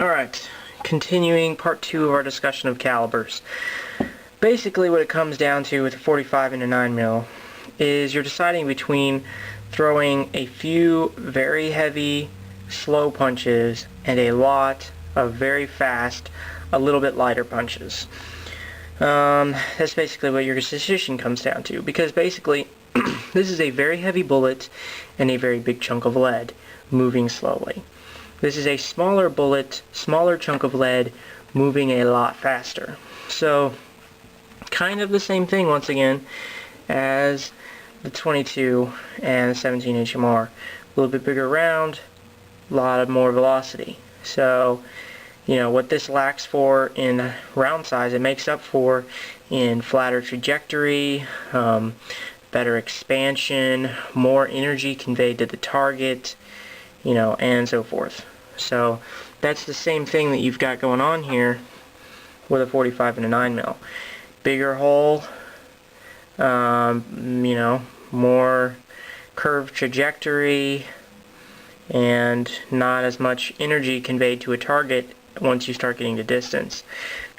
Alright, continuing part 2 of our discussion of calibers. Basically what it comes down to with a 45 and a 9mm is you're deciding between throwing a few very heavy, slow punches and a lot of very fast, a little bit lighter punches. That's basically what your decision comes down to, because basically this is a very heavy bullet and a very big chunk of lead moving slowly. This is a smaller bullet, smaller chunk of lead, moving a lot faster. So, kind of the same thing once again as the 22 and the 17 HMR. A little bit bigger round, a lot of more velocity. So, you know, what this lacks for in round size, it makes up for in flatter trajectory, better expansion, more energy conveyed to the target, you know, and so forth. So that's the same thing that you've got going on here with a 45 and a 9mm. Bigger hole, you know, more curved trajectory, and not as much energy conveyed to a target once you start getting to distance.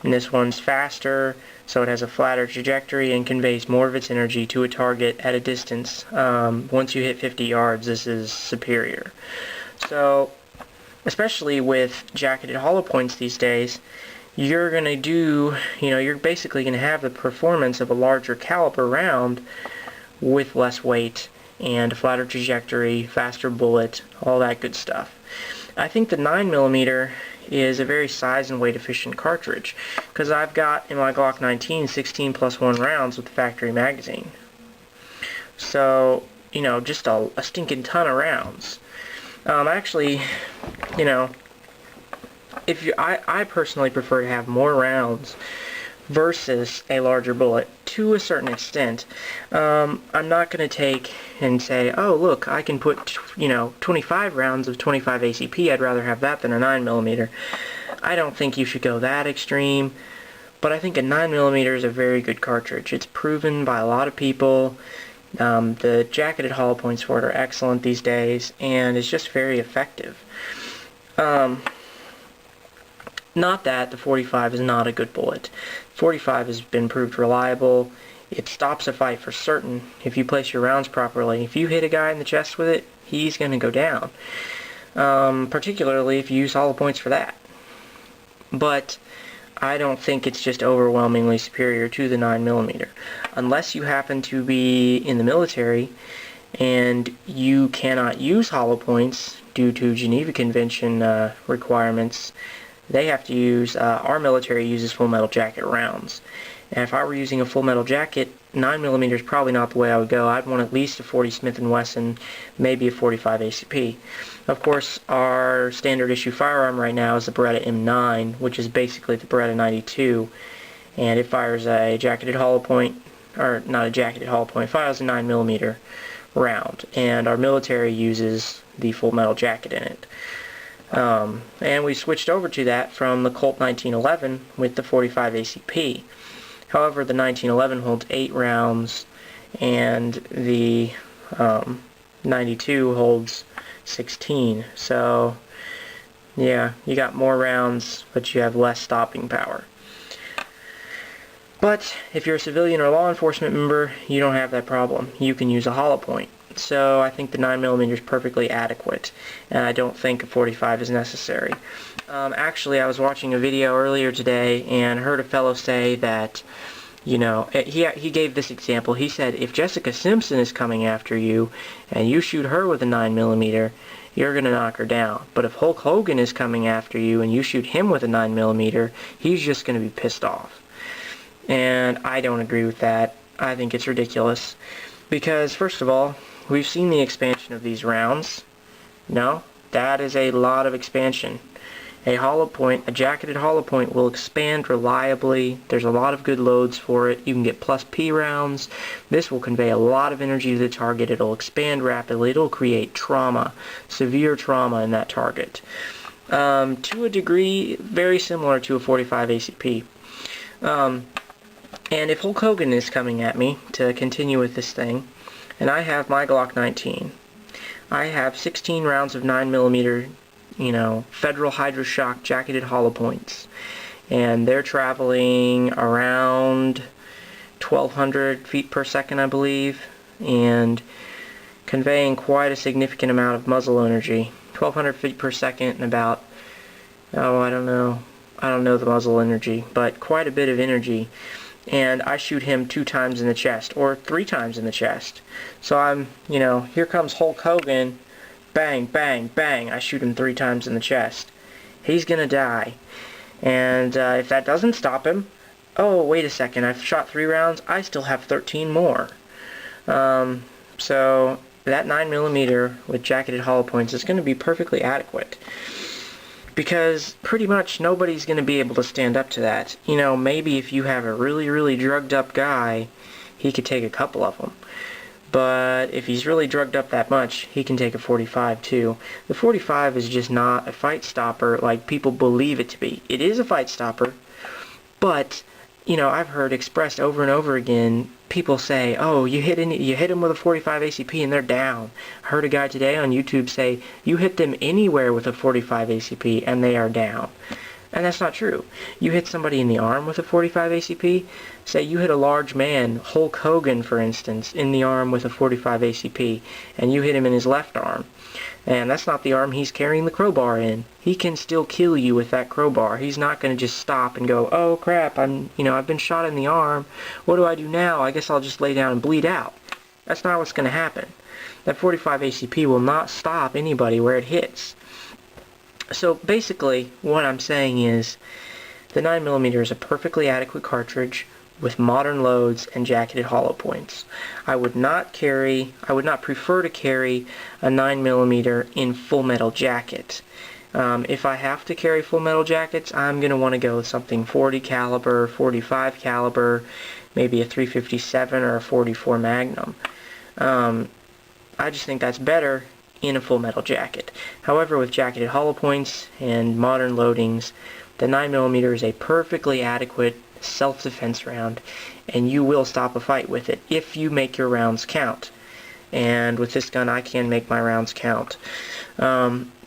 And this one's faster, so it has a flatter trajectory and conveys more of its energy to a target at a distance. Once you hit 50 yards, this is superior. So, especially with jacketed hollow points these days, you're going to do, you know, you're basically going to have the performance of a larger caliber round with less weight and a flatter trajectory, faster bullet, all that good stuff. I think the 9mm is a very size and weight efficient cartridge, because I've got in my Glock 19 16+1 rounds with the factory magazine. So, you know, just a stinking ton of rounds. Actually, you know, I personally prefer to have more rounds versus a larger bullet to a certain extent. I'm not going to take and say, oh look, I can put, you know, 25 rounds of 25 ACP. I'd rather have that than a 9mm. I don't think you should go that extreme, but I think a 9mm is a very good cartridge. It's proven by a lot of people. The jacketed hollow points for it are excellent these days, and it's just very effective. Not that the 45 is not a good bullet. 45 has been proved reliable. It stops a fight for certain if you place your rounds properly. If you hit a guy in the chest with it, he's going to go down. Particularly if you use hollow points for that. But I don't think it's just overwhelmingly superior to the 9mm. Unless you happen to be in the military and you cannot use hollow points due to Geneva Convention requirements, they have to use, our military uses full metal jacket rounds. And if I were using a full metal jacket, 9mm is probably not the way I would go. I'd want at least a 40 Smith & Wesson, maybe a 45 ACP. Of course, our standard issue firearm right now is the Beretta M9, which is basically the Beretta 92, and it fires a jacketed hollow point, or not a jacketed hollow point, it fires a 9mm round, and our military uses the full metal jacket in it. And we switched over to that from the Colt 1911 with the 45 ACP. However, the 1911 holds 8 rounds, and the 92 holds 16. So, yeah, you got more rounds, but you have less stopping power. But if you're a civilian or law enforcement member, you don't have that problem. You can use a hollow point. So I think the 9mm is perfectly adequate, and I don't think a 45 is necessary. Actually, I was watching a video earlier today and heard a fellow say that, you know, he gave this example. He said, if Jessica Simpson is coming after you and you shoot her with a 9mm, you're going to knock her down. But if Hulk Hogan is coming after you and you shoot him with a 9mm, he's just going to be pissed off. And I don't agree with that. I think it's ridiculous. Because, first of all, we've seen the expansion of these rounds. No, that is a lot of expansion. A hollow point, a jacketed hollow point, will expand reliably. There's a lot of good loads for it. You can get plus P rounds. This will convey a lot of energy to the target. It'll expand rapidly. It'll create trauma, severe trauma in that target. To a degree, very similar to a 45 ACP. And if Hulk Hogan is coming at me to continue with this thing, and I have my Glock 19, I have 16 rounds of 9mm Federal Hydroshock jacketed hollow points. And they're traveling around 1,200 feet per second, I believe, and conveying quite a significant amount of muzzle energy. 1,200 feet per second and about, I don't know the muzzle energy, but quite a bit of energy. And I shoot him 2 times in the chest, or 3 times in the chest. So I'm, here comes Hulk Hogan, bang, bang, bang, I shoot him 3 times in the chest. He's gonna die. And if that doesn't stop him, oh, wait a second, I've shot 3 rounds, I still have 13 more. So that 9mm with jacketed hollow points is going to be perfectly adequate. Because pretty much nobody's going to be able to stand up to that. Maybe if you have a really, really drugged up guy, he could take a couple of them. But if he's really drugged up that much, he can take a 45 too. The 45 is just not a fight stopper like people believe it to be. It is a fight stopper, but I've heard expressed over and over again, people say, oh, you hit him with a 45 ACP and they're down. I heard a guy today on YouTube say, you hit them anywhere with a 45 ACP and they are down. And that's not true. You hit somebody in the arm with a 45 ACP, say you hit a large man, Hulk Hogan for instance, in the arm with a 45 ACP, and you hit him in his left arm. And that's not the arm he's carrying the crowbar in. He can still kill you with that crowbar. He's not going to just stop and go, oh crap, I've been shot in the arm. What do I do now? I guess I'll just lay down and bleed out. That's not what's going to happen. That 45 ACP will not stop anybody where it hits. So basically, what I'm saying is, the 9mm is a perfectly adequate cartridge with modern loads and jacketed hollow points. I would not prefer to carry a 9mm in full metal jacket. If I have to carry full metal jackets, I'm going to want to go with something 40 caliber, 45 caliber, maybe a 357 or a 44 Magnum. I just think that's better in a full metal jacket. However, with jacketed hollow points and modern loadings, the 9mm is a perfectly adequate self-defense round, and you will stop a fight with it if you make your rounds count. And with this gun, I can make my rounds count.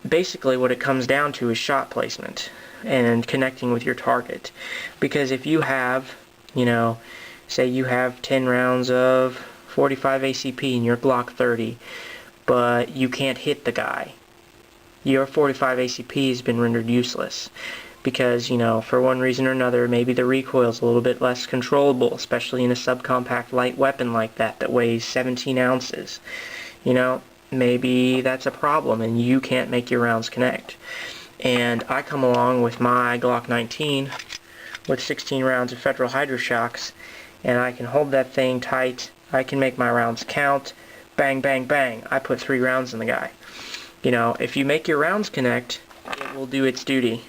Basically, what it comes down to is shot placement and connecting with your target. Because if you have, say you have 10 rounds of 45 ACP in your Glock 30, but you can't hit the guy, your 45 ACP has been rendered useless. Because, for one reason or another, maybe the recoil's a little bit less controllable, especially in a subcompact light weapon like that weighs 17 ounces. Maybe that's a problem and you can't make your rounds connect. And I come along with my Glock 19 with 16 rounds of Federal Hydroshocks, and I can hold that thing tight, I can make my rounds count, bang, bang, bang, I put 3 rounds in the guy. If you make your rounds connect, it will do its duty.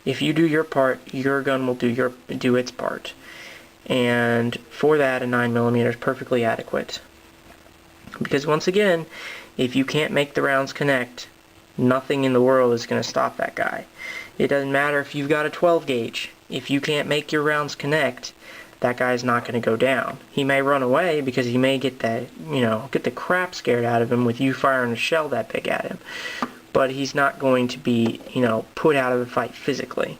If you do your part, your gun will do its part. And for that, a 9mm is perfectly adequate. Because once again, if you can't make the rounds connect, nothing in the world is going to stop that guy. It doesn't matter if you've got a 12 gauge. If you can't make your rounds connect, that guy's not going to go down. He may run away because he may get the crap scared out of him with you firing a shell that big at him. But he's not going to be, put out of the fight physically.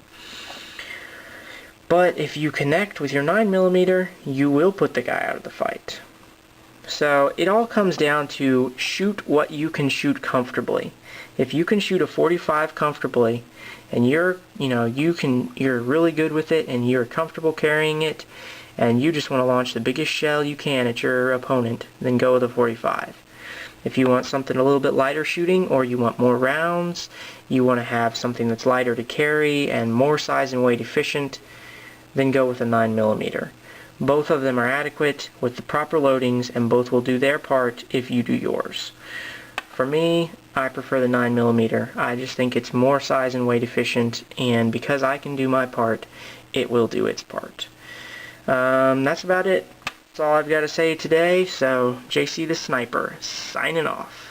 But if you connect with your 9mm, you will put the guy out of the fight. So it all comes down to shoot what you can shoot comfortably. If you can shoot a 45 comfortably, and you're really good with it, and you're comfortable carrying it, and you just want to launch the biggest shell you can at your opponent, then go with a 45. If you want something a little bit lighter shooting, or you want more rounds, you want to have something that's lighter to carry and more size and weight efficient, then go with a 9mm. Both of them are adequate with the proper loadings, and both will do their part if you do yours. For me, I prefer the 9mm. I just think it's more size and weight efficient, and because I can do my part, it will do its part. That's about it. That's all I've got to say today, so JC the Sniper, signing off.